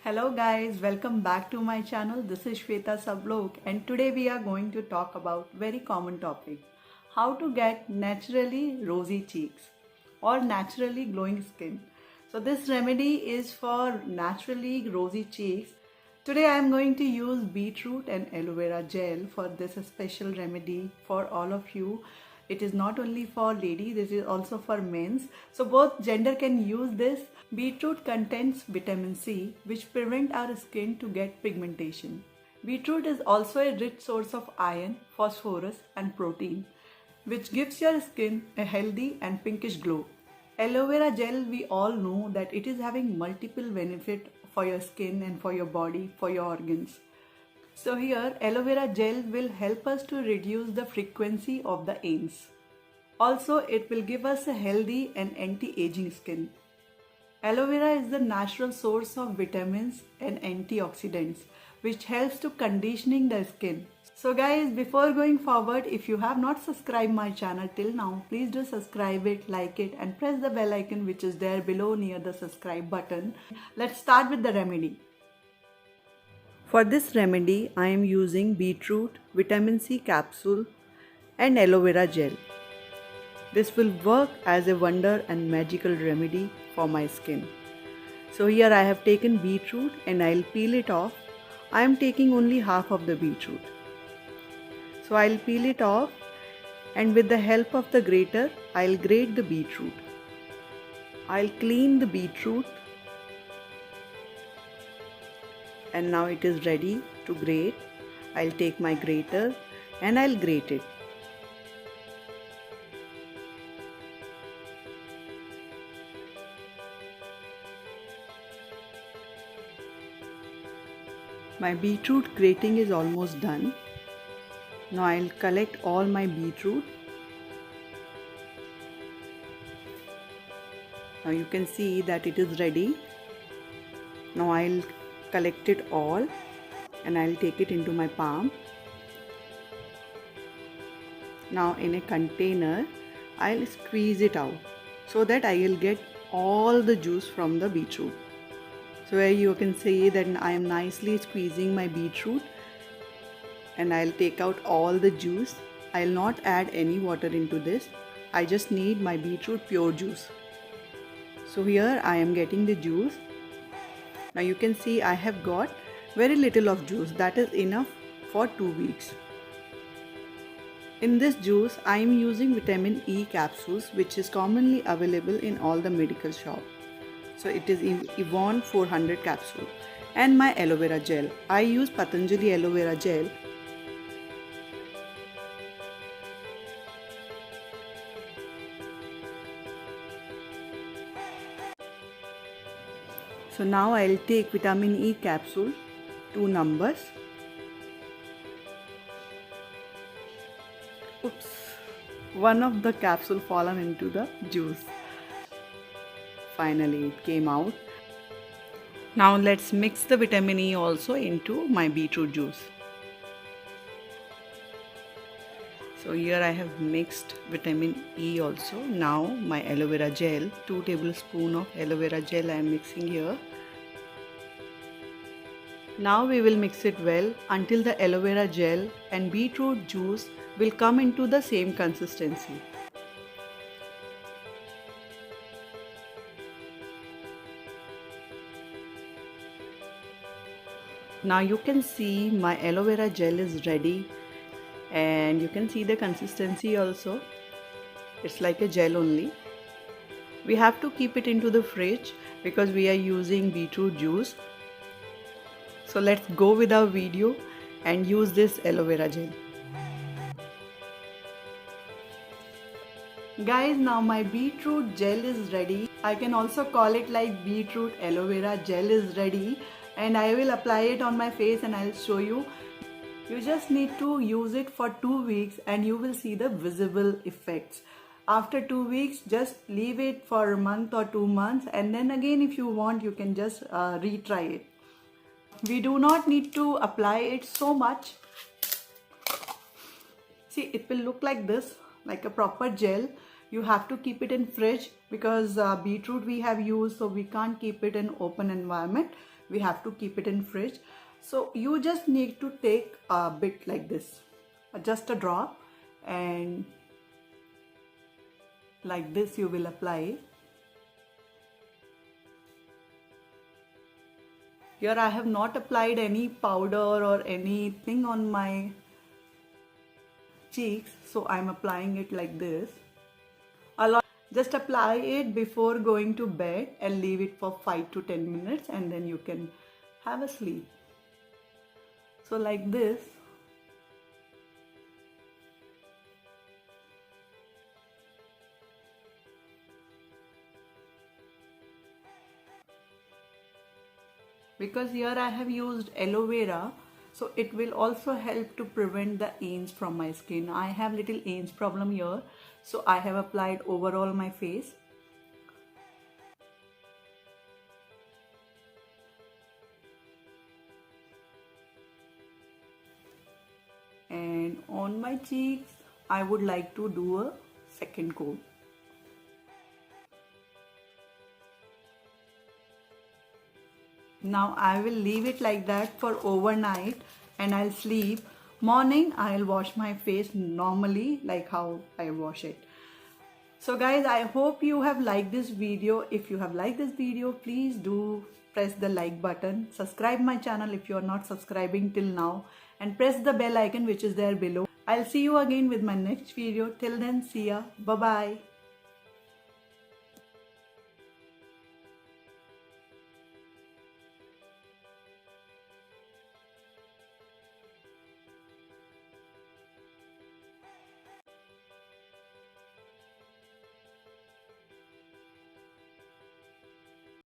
Hello guys, welcome back to my channel. This is Shweta Sablok and today we are going to talk about very common topic. How to get naturally rosy cheeks or naturally glowing skin. So this remedy is for naturally rosy cheeks. Today I am going to use beetroot and aloe vera gel for this special remedy for all of you. It is not only for ladies, it is also for men. So both gender can use this. Beetroot contains vitamin C, which prevent our skin to get pigmentation. Beetroot is also a rich source of iron, phosphorus and protein, which gives your skin a healthy and pinkish glow. Aloe vera gel, we all know that it is having multiple benefit for your skin and for your body, for your organs. So here aloe vera gel will help us to reduce the frequency of the acnes. Also it will give us a healthy and anti-aging skin. Aloe vera is the natural source of vitamins and antioxidants which helps to conditioning the skin. So guys, before going forward, if you have not subscribed my channel till now, please do subscribe it, like it and press the bell icon which is there below near the subscribe button. Let's start with the remedy. For this remedy, I am using beetroot, vitamin C capsule and aloe vera gel. This will work as a wonder and magical remedy for my skin. So here I have taken beetroot and I'll peel it off. I am taking only half of the beetroot. So I'll peel it off and with the help of the grater, I'll grate the beetroot. I'll clean the beetroot. And now it is ready to grate. I'll take my grater and I'll grate it. My beetroot grating is almost done. Now I'll collect all my beetroot. Now you can see that it is ready. Now I'll collect it all and I'll take it into my palm. Now in a container I'll squeeze it out so that I will get all the juice from the beetroot. So here you can see that I am nicely squeezing my beetroot and I'll take out all the juice. I'll not add any water into this. I just need my beetroot pure juice. So here I am getting the juice. Now you can see I have got very little of juice, that is enough for 2 weeks. In this juice I am using vitamin E capsules which is commonly available in all the medical shops. So it is Yvonne 400 capsule and my aloe vera gel. I use Patanjali aloe vera gel. So now I'll take vitamin E capsule, 2 numbers. Oops, one of the capsule fallen into the juice. Finally it came out. Now let's mix the vitamin E also into my beetroot juice. So here I have mixed vitamin E also. Now my aloe vera gel, 2 tablespoons of aloe vera gel I am mixing here. Now we will mix it well until the aloe vera gel and beetroot juice will come into the same consistency. Now you can see my aloe vera gel is ready and you can see the consistency also. It's like a gel only. We have to keep it into the fridge because we are using beetroot juice. So let's go with our video and use this aloe vera gel. Guys, now my beetroot gel is ready. I can also call it like beetroot aloe vera gel is ready and I will apply it on my face and I'll show you. You just need to use it for 2 weeks and you will see the visible effects. After 2 weeks, just leave it for a month or 2 months and then again if you want you can just retry it. We do not need to apply it so much. See, it will look like this, like a proper gel. You have to keep it in fridge because beetroot we have used, so we can't keep it in open environment. we have to keep it in fridge. So you just need to take a bit like this, just a drop, and like this you will apply. Here I have not applied any powder or anything on my cheeks, so I'm applying it like this. Just apply it before going to bed and leave it for 5 to 10 minutes, and then you can have a sleep. So like this. Because here I have used aloe vera, so it will also help to prevent the ants from my skin. I have little ants problem here, so I have applied overall my face. And on my cheeks, I would like to do a second coat. Now I will leave it like that for overnight and I'll sleep. Morning I'll wash my face normally like how I wash it. So guys, I hope you have liked this video. If you have liked this video, please do press the like button. Subscribe my channel if you are not subscribing till now, and press the bell icon which is there below. I'll see you again with my next video. Till then, see ya. Bye bye.